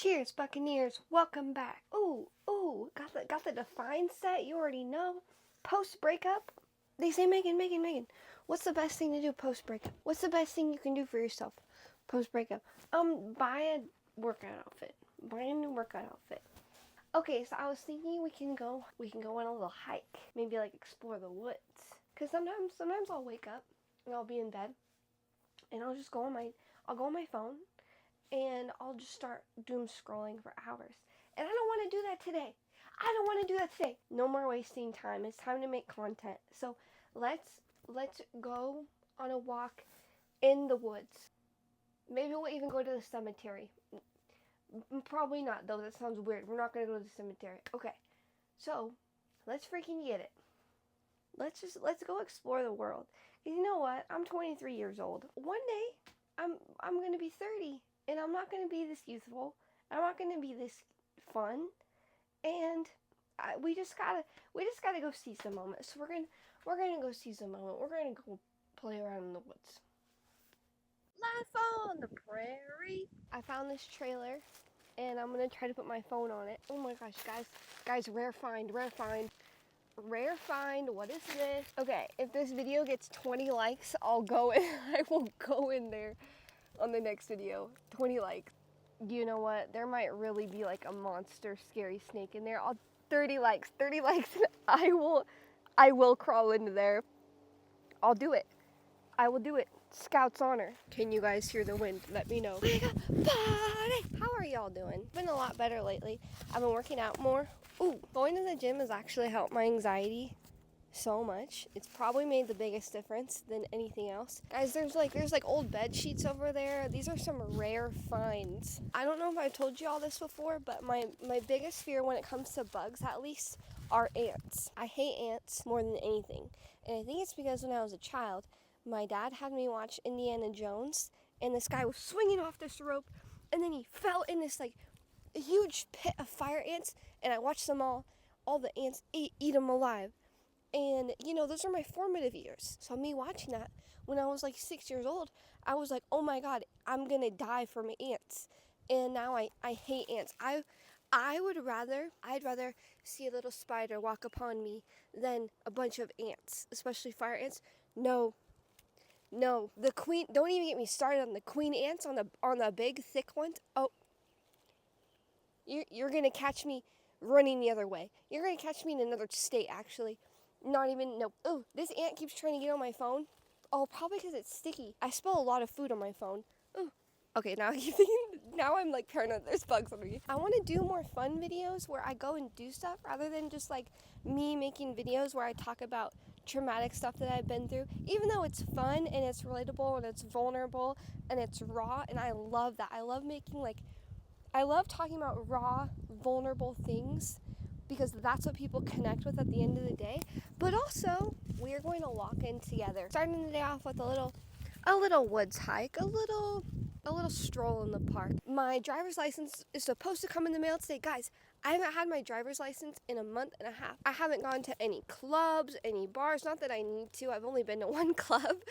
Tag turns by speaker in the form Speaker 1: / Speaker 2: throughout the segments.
Speaker 1: Cheers, Buccaneers. Welcome back. Ooh, got the Define set. You already know. Post breakup, they say, Megan, what's the best thing to do post breakup? What's the best thing you can do for yourself post breakup? Buy a workout outfit. Buy a new workout outfit. Okay, so I was thinking we can go on a little hike. Maybe like explore the woods. Cause sometimes I'll wake up and I'll be in bed and I'll go on my phone and I'll just start doom scrolling for hours. And I don't want to do that today. No more wasting time. It's time to make content. So let's go on a walk in the woods. Maybe we'll even go to the cemetery. Probably not though. That sounds weird. We're not gonna go to the cemetery. Okay. So let's freaking get it. Let's go explore the world. You know what? I'm 23 years old. One day I'm gonna be 30. And I'm not going to be this youthful. I'm not going to be this fun. And we just gotta go seize the moment. So we're gonna go seize the moment. We're gonna go play around in the woods. Life on the prairie. I found this trailer, and I'm gonna try to put my phone on it. Oh my gosh, guys, rare find. What is this? Okay, if this video gets 20 likes, I'll go in. I will go in there on the next video. 20 likes. You know what? There might really be like a monster scary snake in there. 30 likes and I will crawl into there. I'll do it. I will do it. Scout's honor. Can you guys hear the wind? Let me know. Wake up, buddy! How are y'all doing? Been a lot better lately. I've been working out more. Ooh, going to the gym has actually helped my anxiety so much. It's probably made the biggest difference than anything else. Guys, there's like old bed sheets over there. These are some rare finds. I don't know if I've told you all this before, but my biggest fear when it comes to bugs, at least, are ants. I hate ants more than anything. And I think it's because when I was a child, my dad had me watch Indiana Jones, and this guy was swinging off this rope, and then he fell in this like huge pit of fire ants, and I watched them all the ants eat him alive. And, you know, those are my formative years. So me watching that when I was like 6 years old, I was like, oh my God, I'm going to die from ants. And now I hate ants. I'd rather see a little spider walk upon me than a bunch of ants, especially fire ants. No, the queen, don't even get me started on the queen ants, on the big, thick ones. Oh, you're going to catch me running the other way. You're going to catch me in another state, actually. No. Oh, this ant keeps trying to get on my phone. Oh, probably because it's sticky. I spill a lot of food on my phone. Oh. Okay, now I'm like paranoid there's bugs on me. I want to do more fun videos where I go and do stuff rather than just like me making videos where I talk about traumatic stuff that I've been through. Even though it's fun and it's relatable and it's vulnerable and it's raw, and I love that. I love talking about raw, vulnerable things, because that's what people connect with at the end of the day. But also, we're going to walk in together. Starting the day off with a little woods hike, a little stroll in the park. My driver's license is supposed to come in the mail today. Guys, I haven't had my driver's license in a month and a half. I haven't gone to any clubs, any bars. Not that I need to. I've only been to one club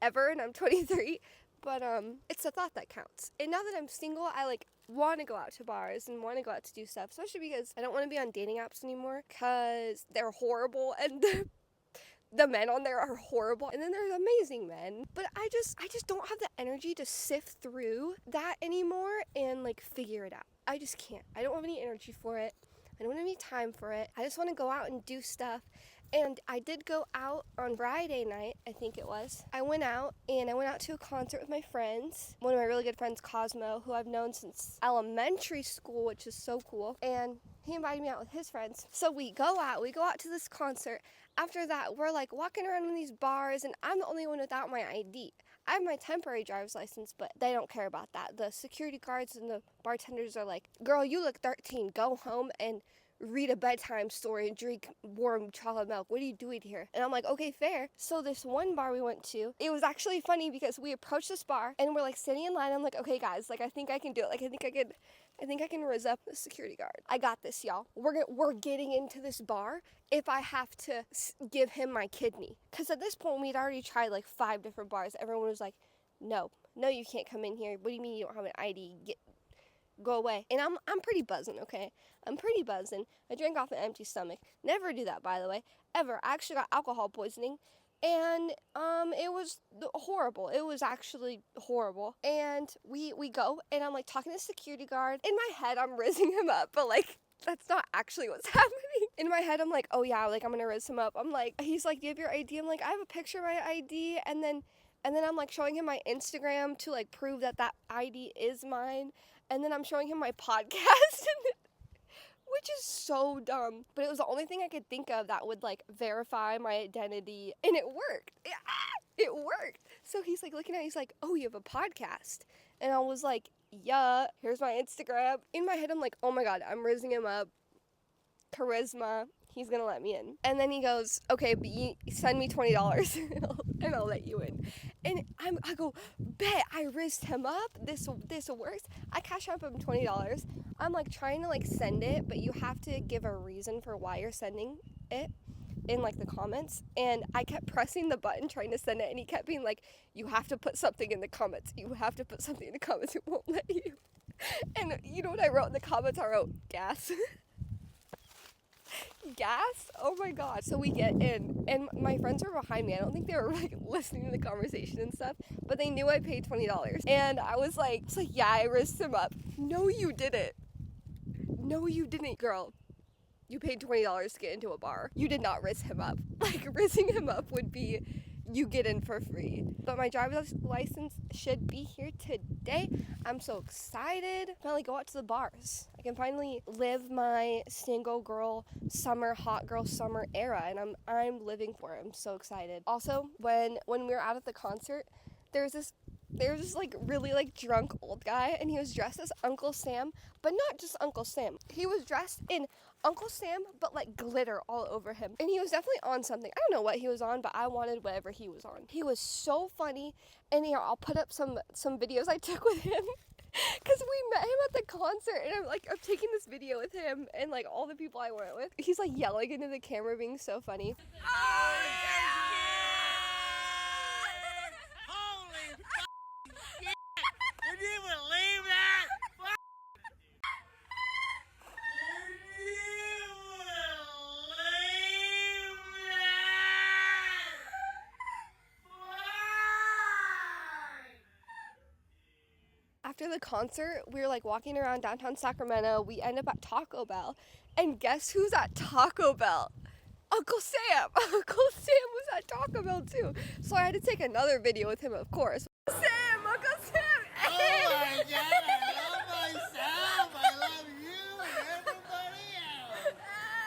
Speaker 1: ever, and I'm 23. But it's the thought that counts. And now that I'm single, I want to go out to bars and want to go out to do stuff, especially because I don't want to be on dating apps anymore because they're horrible, and the men on there are horrible, and then there's amazing men. But I just don't have the energy to sift through that anymore and figure it out. I just can't. I don't have any energy for it. I don't have any time for it. I just want to go out and do stuff. And I did go out on Friday night, I think it was. I went out to a concert with my friends. One of my really good friends, Cosmo, who I've known since elementary school, which is so cool. And he invited me out with his friends. So we go out to this concert. After that, we're walking around in these bars, and I'm the only one without my ID. I have my temporary driver's license, but they don't care about that. The security guards and the bartenders are like, girl, you look 13. Go home and read a bedtime story and drink warm chocolate milk. What are you doing here? And I'm like, okay, fair. So this one bar we went to, it was actually funny because we approached this bar and we're sitting in line. I'm like, okay, guys, I think I can do it. I think I can rizz up the security guard. I got this, y'all. We're getting into this bar if I have to give him my kidney. Because at this point, we'd already tried 5 different bars. Everyone was like, no, you can't come in here. What do you mean you don't have an ID? go away. And I'm pretty buzzing, okay? I'm pretty buzzing. I drank off an empty stomach. Never do that, by the way, ever. I actually got alcohol poisoning. And it was horrible. It was actually horrible. And we go, and I'm like talking to the security guard. In my head, I'm rizzing him up, but like that's not actually what's happening. In my head, I'm like, oh yeah, like I'm gonna rizz him up. I'm like, he's like, do you have your ID? I'm like, I have a picture of my ID, and then I'm like showing him my Instagram to like prove that ID is mine, and then I'm showing him my podcast. Which is so dumb. But it was the only thing I could think of that would like verify my identity. And it worked. It worked. So he's like looking at it, he's like, oh, you have a podcast. And I was like, yeah, here's my Instagram. In my head, I'm like, oh my God, I'm rizzing him up. Charisma. He's gonna let me in. And then he goes, okay, but you send me $20 and I'll let you in. And I go, bet I rizzed him up. This works. I cash up him $20. I'm like trying to like send it, but you have to give a reason for why you're sending it in like the comments. And I kept pressing the button trying to send it, and he kept being like, you have to put something in the comments. You have to put something in the comments. It won't let you. And you know what I wrote in the comments? I wrote gas. Gas? Oh my God. So we get in, and my friends were behind me. I don't think they were like listening to the conversation and stuff, but they knew I paid $20. And I was like, yeah, I risked him up. No, you didn't. No, you didn't, girl. You paid $20 to get into a bar. You did not risk him up. Like, risking him up would be you get in for free. But my driver's license should be here today. I'm so excited. Finally go out to the bars. I can finally live my single girl summer, hot girl summer era, and I'm living for it. I'm so excited. Also, when we were out at the concert, there was this like really like drunk old guy, and he was dressed as Uncle Sam, but not just Uncle Sam. He was dressed in Uncle Sam, but like glitter all over him. And he was definitely on something. I don't know what he was on, but I wanted whatever he was on. He was so funny. And here, I'll put up some videos I took with him. Because we met him at the concert, and I'm taking this video with him and like all the people I went with. He's like yelling into the camera, being so funny. Oh, yeah!
Speaker 2: Holy shit! Would you believe that?
Speaker 1: After the concert, we were like walking around downtown Sacramento. We end up at Taco Bell, and guess who's at Taco Bell? Uncle Sam! Uncle Sam was at Taco Bell too. So I had to take another video with him, of course. Sam! Uncle Sam!
Speaker 2: Oh my God, I love myself. I love you and everybody else.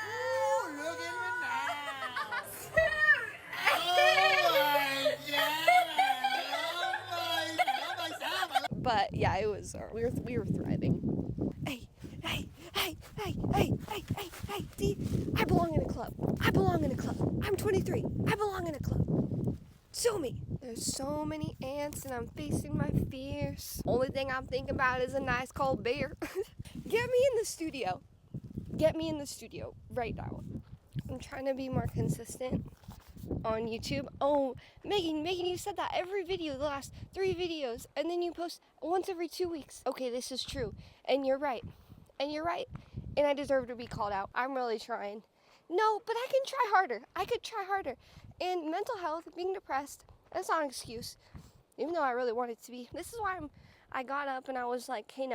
Speaker 2: Ooh, look at me now.
Speaker 1: Sam!
Speaker 2: Oh my God, I love myself.
Speaker 1: But yeah, it was, we were thriving. Hey, D, I belong in a club. I'm 23. I belong in a club. Sue me. There's so many ants, and I'm facing my fears. Only thing I'm thinking about is a nice cold beer. Get me in the studio. Get me in the studio right now. I'm trying to be more consistent on YouTube. Oh, Megan, you said that every video, the last 3 videos, and then you post once every 2 weeks. Okay, this is true, and you're right, and I deserve to be called out. I'm really trying. No, but I can try harder. I could try harder. And mental health, being depressed, that's not an excuse, even though I really want it to be. This is why I got up and I was like, hey,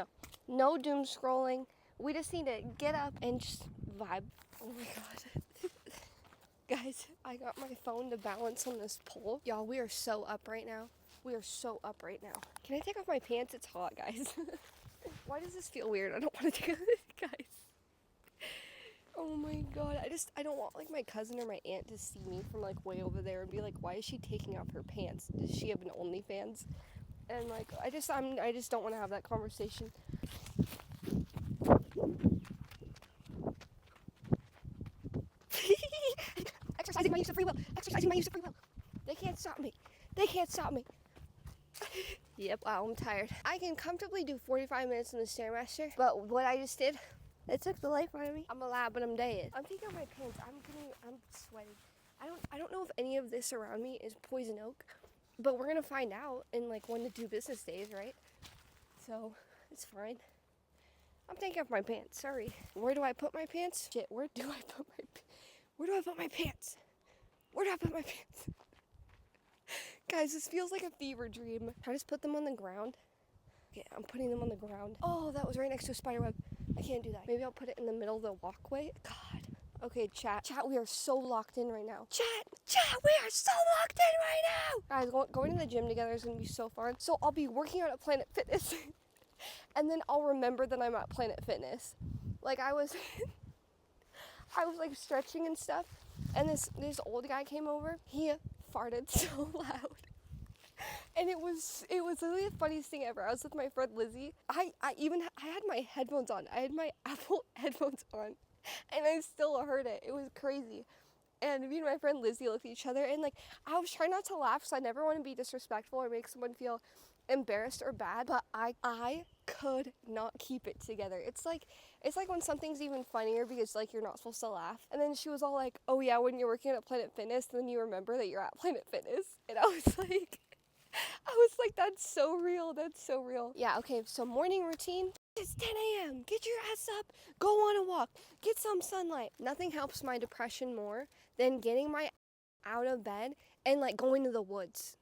Speaker 1: no doom scrolling. We just need to get up and just vibe. Oh my God. Guys, I got my phone to balance on this pole. Y'all, we are so up right now. Can I take off my pants? It's hot, guys. Why does this feel weird? I don't want to take it, guys. Oh my God. I don't want like my cousin or my aunt to see me from like way over there and be like, why is she taking off her pants? Does she have an OnlyFans? And like, I just don't want to have that conversation. Exercising my use of free will. They can't stop me. Yep, wow, I'm tired. I can comfortably do 45 minutes in the Stairmaster, but what I just did, it took the life out of me. I'm alive, but I'm dead. I'm taking off my pants. I'm sweating. I don't know if any of this around me is poison oak, but we're gonna find out in like 1 to 2 business days, right? So it's fine. I'm taking off my pants. Sorry. Where do I put my pants? Shit, where do I put my Where do I put my pants? Where do I put my pants? Guys, this feels like a fever dream. Can I just put them on the ground? Okay, I'm putting them on the ground. Oh, that was right next to a spider web. I can't do that. Maybe I'll put it in the middle of the walkway. God. Okay, chat. Chat, we are so locked in right now. Chat, we are so locked in right now. Guys, going to the gym together is going to be so fun. So I'll be working out at Planet Fitness. And then I'll remember that I'm at Planet Fitness. Like I was like stretching and stuff. And this old guy came over. He farted so loud. And it was literally the funniest thing ever. I was with my friend Lizzie. I had my headphones on. I had my Apple headphones on. And I still heard it. It was crazy. And me and my friend Lizzie looked at each other, and like I was trying not to laugh because I never want to be disrespectful or make someone feel embarrassed or bad, but I could not keep it together. It's like when something's even funnier because like you're not supposed to laugh. And then she was all like, "Oh yeah, when you're working at Planet Fitness, then you remember that you're at Planet Fitness." And I was like, that's so real. That's so real. Yeah, okay, so morning routine. It's 10 a.m. Get your ass up. Go on a walk. Get some sunlight. Nothing helps my depression more than getting my out of bed and like going to the woods.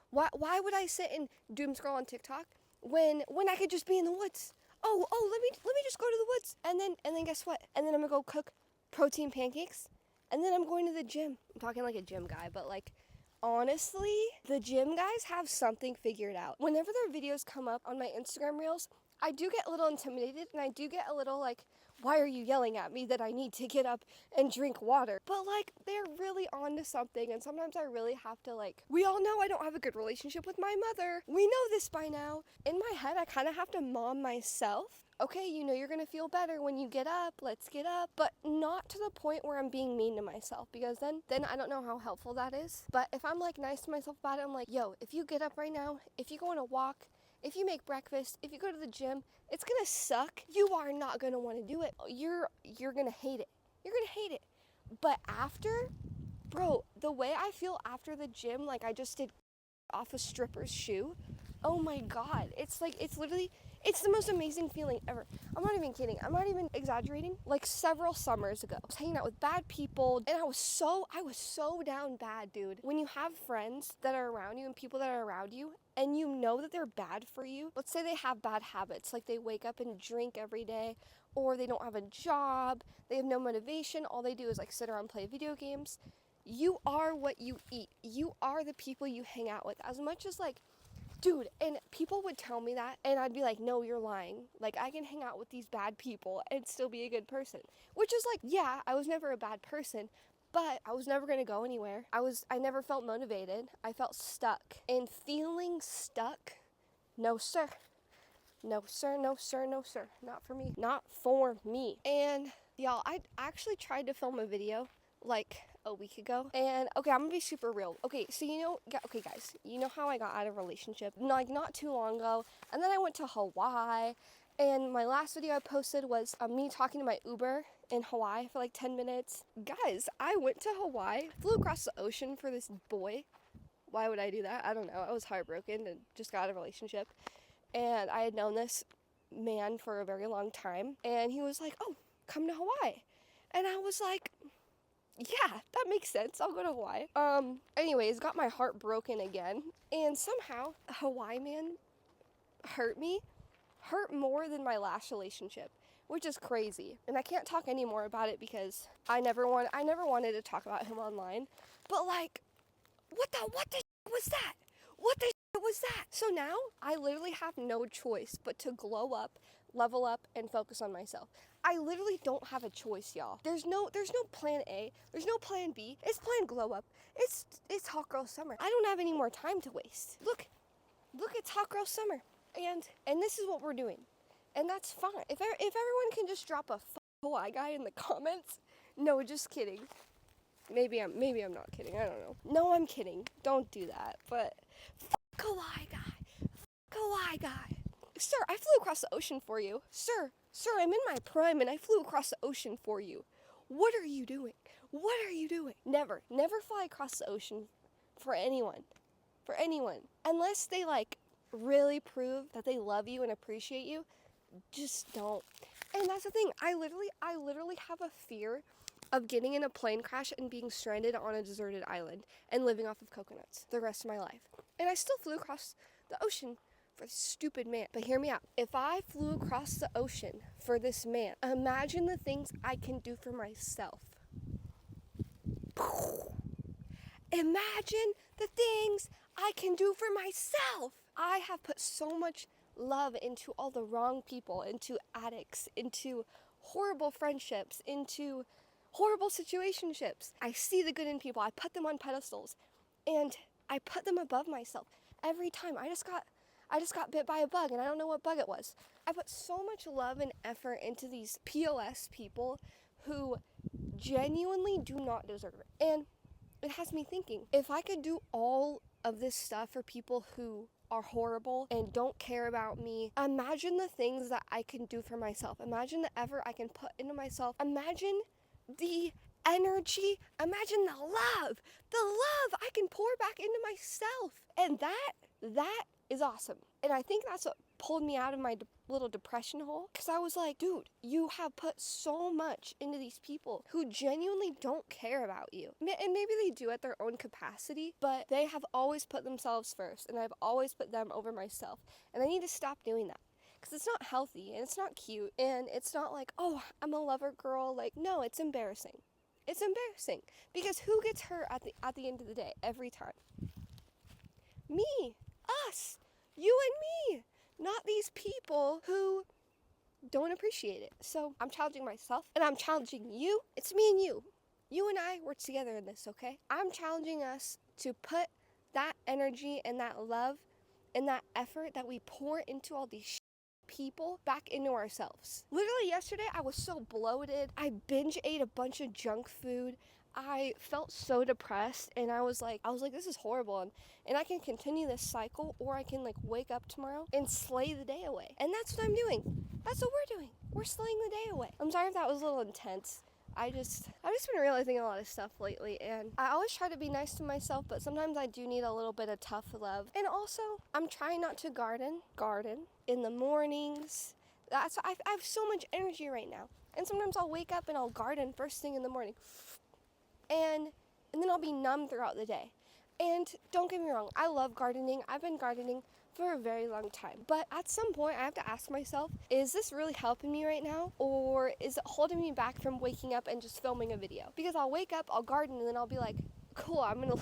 Speaker 1: Why would I sit and doom scroll on TikTok when I could just be in the woods? Oh, let me just go to the woods. And then guess what? And then I'm gonna go cook protein pancakes. And then I'm going to the gym. I'm talking like a gym guy, but like honestly, the gym guys have something figured out. Whenever their videos come up on my Instagram reels, I do get a little intimidated and I do get a little like, why are you yelling at me that I need to get up and drink water? But like, they're really onto something, and sometimes I really have to like, we all know I don't have a good relationship with my mother. We know this by now. In my head, I kind of have to mom myself. Okay, you know you're gonna feel better when you get up, let's get up, but not to the point where I'm being mean to myself, because then I don't know how helpful that is. But if I'm like nice to myself about it, I'm like, yo, if you get up right now, if you go on a walk, if you make breakfast, if you go to the gym, it's gonna suck. You are not gonna wanna do it. You're gonna hate it. You're gonna hate it. But after, bro, the way I feel after the gym, like I just did off a stripper's shoe, oh my God. It's like, it's literally, it's the most amazing feeling ever. I'm not even kidding. I'm not even exaggerating. Like several summers ago, I was hanging out with bad people and I was so down bad, dude. When you have friends that are around you and people that are around you and you know that they're bad for you, let's say they have bad habits, like they wake up and drink every day, or they don't have a job, they have no motivation, all they do is like sit around and play video games. You are what you eat. You are the people you hang out with. As much as like, dude, and people would tell me that, and I'd be like, no, you're lying. Like, I can hang out with these bad people and still be a good person. Which is like, yeah, I was never a bad person, but I was never going to go anywhere. I never felt motivated. I felt stuck. And feeling stuck, no, sir. No, sir, no, sir, no, sir. Not for me. Not for me. And, y'all, I actually tried to film a video, like, a week ago. And okay, I'm gonna be super real. Okay, so okay guys, you know how I got out of a relationship like not too long ago, and then I went to Hawaii, and my last video I posted was me talking to my Uber in Hawaii for like 10 minutes. Guys, I went to Hawaii, flew across the ocean for this boy. Why would I do that? I don't know. I was heartbroken and just got out of a relationship, and I had known this man for a very long time, and he was like, oh, come to Hawaii. And I was like, yeah, that makes sense. I'll go to Hawaii. Anyways, got my heart broken again. And somehow, a Hawaii man hurt more than my last relationship, which is crazy. And I can't talk anymore about it because I never wanted to talk about him online. But like, what the was that? What the was that? So now, I literally have no choice but to glow up, level up, and focus on myself. I literally don't have a choice, y'all. There's no plan A. There's no plan B. It's plan glow up. It's hot girl summer. I don't have any more time to waste. Look, it's hot girl summer. And this is what we're doing. And that's fine. If everyone can just drop a Hawaii guy in the comments. No, just kidding. Maybe I'm not kidding. I don't know. No, I'm kidding. Don't do that. But Hawaii guy. Sir, I flew across the ocean for you. Sir, I'm in my prime and I flew across the ocean for you. What are you doing? Never fly across the ocean for anyone. Unless they like really prove that they love you and appreciate you, Just don't. And that's the thing. I literally have a fear of getting in a plane crash and being stranded on a deserted island and living off of coconuts the rest of my life. And I still flew across the ocean for this stupid man. But hear me out. If I flew across the ocean for this man, imagine the things I can do for myself. Imagine the things I can do for myself. I have put so much love into all the wrong people, into addicts, into horrible friendships, into horrible situationships. I see the good in people. I put them on pedestals and I put them above myself. Every time I just got bit by a bug and I don't know what bug it was. I put so much love and effort into these POS people who genuinely do not deserve it. And it has me thinking, if I could do all of this stuff for people who are horrible and don't care about me, imagine the things that I can do for myself. Imagine the effort I can put into myself. Imagine the energy. Imagine the love I can pour back into myself. And that is awesome. And I think that's what pulled me out of my little depression hole, because I was like, dude, you have put so much into these people who genuinely don't care about you. And maybe they do at their own capacity, but they have always put themselves first, and I've always put them over myself. And I need to stop doing that, because it's not healthy and it's not cute, and it's not like, oh, I'm a lover girl. Like, no, it's embarrassing. It's embarrassing, because who gets hurt at the end of the day every time? Me, us, you and me. Not these people who don't appreciate it. So I'm challenging myself, and I'm challenging you. It's me and you. You and I, we're together in this, okay? I'm challenging us to put that energy and that love and that effort that we pour into all these people back into ourselves. Literally yesterday, I was so bloated. I binge ate a bunch of junk food. I felt so depressed, and I was like, this is horrible, and I can continue this cycle, or I can like wake up tomorrow and slay the day away. And that's what I'm doing. That's what we're doing. We're slaying the day away. I'm sorry if that was a little intense. I've just been realizing a lot of stuff lately, and I always try to be nice to myself, but sometimes I do need a little bit of tough love. And also, I'm trying not to garden in the mornings. I have so much energy right now, and sometimes I'll wake up and I'll garden first thing in the morning. And then I'll be numb throughout the day. And don't get me wrong, I love gardening. I've been gardening for a very long time. But at some point, I have to ask myself, is this really helping me right now? Or is it holding me back from waking up and just filming a video? Because I'll wake up, I'll garden, and then I'll be like, cool, I'm gonna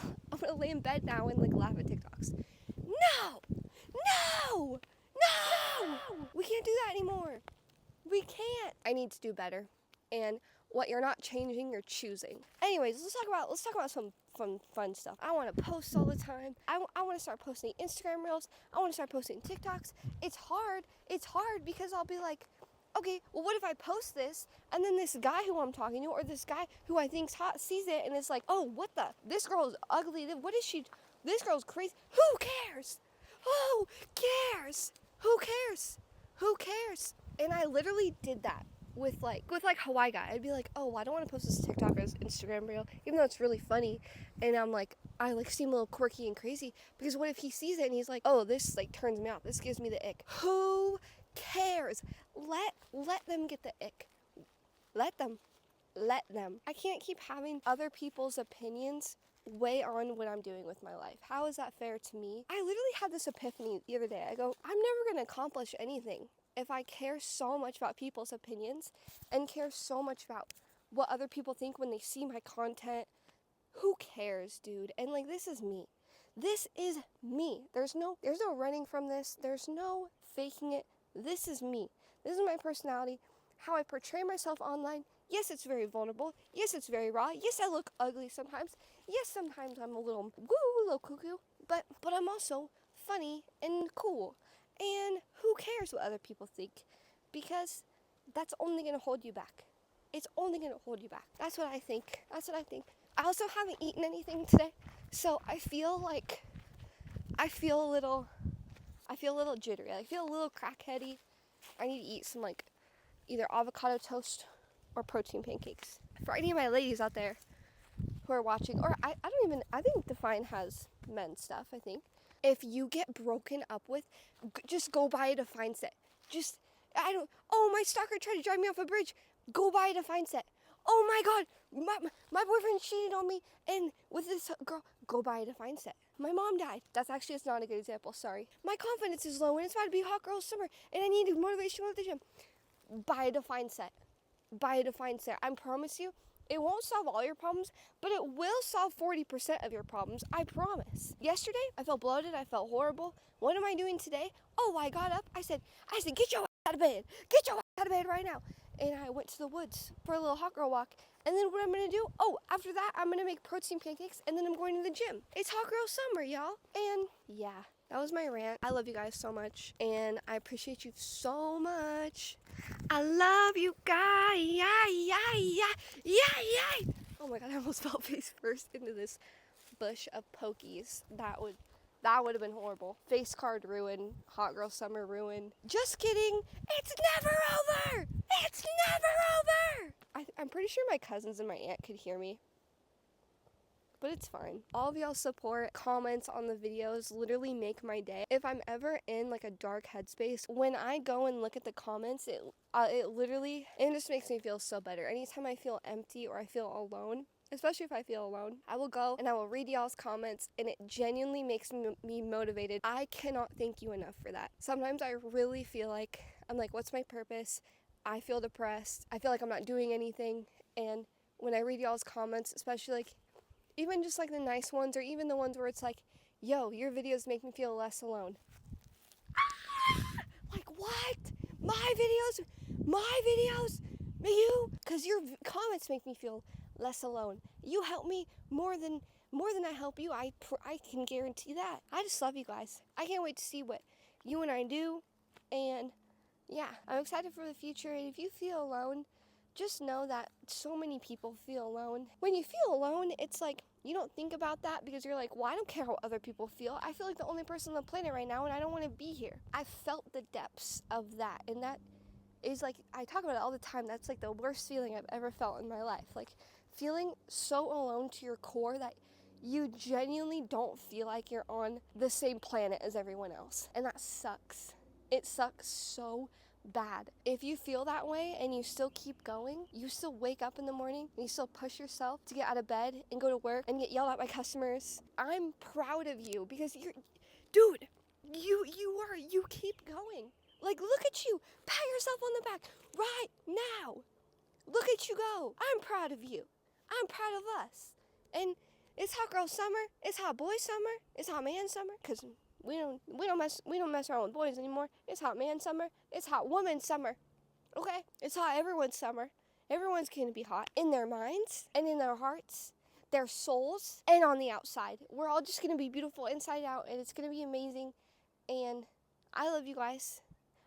Speaker 1: lay in bed now and like laugh at TikToks. No! We can't do that anymore. We can't. I need to do better. And what you're not changing, you're choosing. Anyways, let's talk about some fun stuff. I want to post all the time. I want to start posting Instagram reels. I want to start posting TikToks. It's hard because I'll be like, okay, well, what if I post this and then this guy who I'm talking to, or this guy who I think's hot, sees it and it's like, oh, what the? This girl's ugly. What is she? This girl's crazy. Who cares? Who cares? Who cares? Who cares? And I literally did that with Hawaii guy. I'd be like, oh, I don't want to post this TikTok or this Instagram reel, even though it's really funny. And I'm like, I like seem a little quirky and crazy, because what if he sees it and he's like, oh, this like turns me off. This gives me the ick. Who cares? Let them get the ick. Let them. I can't keep having other people's opinions weigh on what I'm doing with my life. How is that fair to me? I literally had this epiphany the other day. I go, I'm never going to accomplish anything if I care so much about people's opinions and care so much about what other people think when they see my content. Who cares, dude? And like, this is me. This is me. There's no running from this. There's no faking it. This is me. This is my personality. How I portray myself online. Yes, it's very vulnerable. Yes, it's very raw. Yes, I look ugly sometimes. Yes, sometimes I'm a little cuckoo. But I'm also funny and cool. And who cares what other people think? Because that's only going to hold you back. It's only going to hold you back. That's what I think. I also haven't eaten anything today. So I feel a little jittery. I feel a little crackheady. I need to eat some like either avocado toast or protein pancakes. For any of my ladies out there who are watching, or I think Define has men's stuff, I think. If you get broken up with, just go buy a Define set. Oh, my stalker tried to drive me off a bridge. Go buy a Define set. Oh my God, my boyfriend cheated on me and with this girl. Go buy a Define set. My mom died. It's not a good example, sorry. My confidence is low and it's about to be hot girl summer and I need motivation to go to the gym. Buy a Define set. Buy a Define set. I promise you, it won't solve all your problems, but it will solve 40% of your problems. I promise. Yesterday, I felt bloated. I felt horrible. What am I doing today? Oh, I got up. I said, get your ass out of bed. Get your ass out of bed right now. And I went to the woods for a little hot girl walk. And then what I'm going to do? Oh, after that, I'm going to make protein pancakes and then I'm going to the gym. It's hot girl summer, y'all. And yeah, that was my rant. I love you guys so much. And I appreciate you so much. I love you guys. Yeah. Oh my God, I almost fell face first into this bush of pokies. That would have been horrible. Face card ruin. Hot girl summer ruin. Just kidding. It's never over. It's never over. I'm pretty sure my cousins and my aunt could hear me. But it's fine. All of y'all's support, comments on the videos literally make my day. If I'm ever in like a dark headspace, when I go and look at the comments, it just makes me feel so better. Anytime I feel empty or I feel alone, especially if I feel alone, I will go and I will read y'all's comments and it genuinely makes me motivated. I cannot thank you enough for that. Sometimes I really feel like, I'm like, what's my purpose? I feel depressed. I feel like I'm not doing anything. And when I read y'all's comments, especially like, even just like the nice ones or even the ones where it's like, yo, your videos make me feel less alone. Like what? My videos? You? Because your comments make me feel less alone. You help me more than I help you. I can guarantee that. I just love you guys. I can't wait to see what you and I do. And yeah, I'm excited for the future. And if you feel alone, just know that so many people feel alone. When you feel alone, it's like you don't think about that because you're like, well, I don't care how other people feel. I feel like the only person on the planet right now and I don't want to be here. I felt the depths of that. And that is like, I talk about it all the time. That's like the worst feeling I've ever felt in my life. Like feeling so alone to your core that you genuinely don't feel like you're on the same planet as everyone else. And that sucks. It sucks so bad. If you feel that way and you still keep going, you still wake up in the morning and you still push yourself to get out of bed and go to work and get yelled at by customers, I'm proud of you because you keep going. Like, look at you. Pat yourself on the back right now. Look at you go. I'm proud of you. I'm proud of us. And it's hot girl summer. It's hot boy summer. It's hot man summer. Because we don't mess around with boys anymore. It's hot man summer. It's hot woman summer. Okay? It's hot everyone's summer. Everyone's gonna be hot in their minds and in their hearts, their souls, and on the outside. We're all just gonna be beautiful inside out, and it's gonna be amazing. And I love you guys.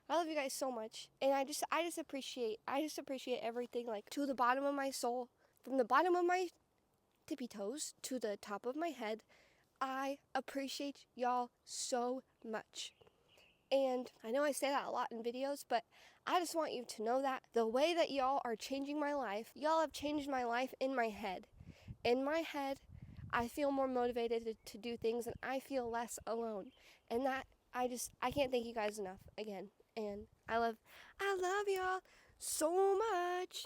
Speaker 1: I love you guys so much. And I just appreciate everything, like to the bottom of my soul, from the bottom of my tippy toes to the top of my head. I appreciate y'all so much. And I know I say that a lot in videos, but I just want you to know that the way that y'all are changing my life, y'all have changed my life in my head. In my head, I feel more motivated to do things and I feel less alone. And that, I can't thank you guys enough again. And I love y'all so much.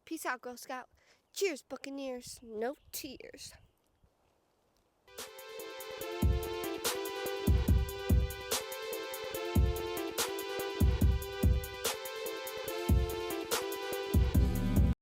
Speaker 1: Peace out, Girl Scout. Cheers, Buccaneers. No tears.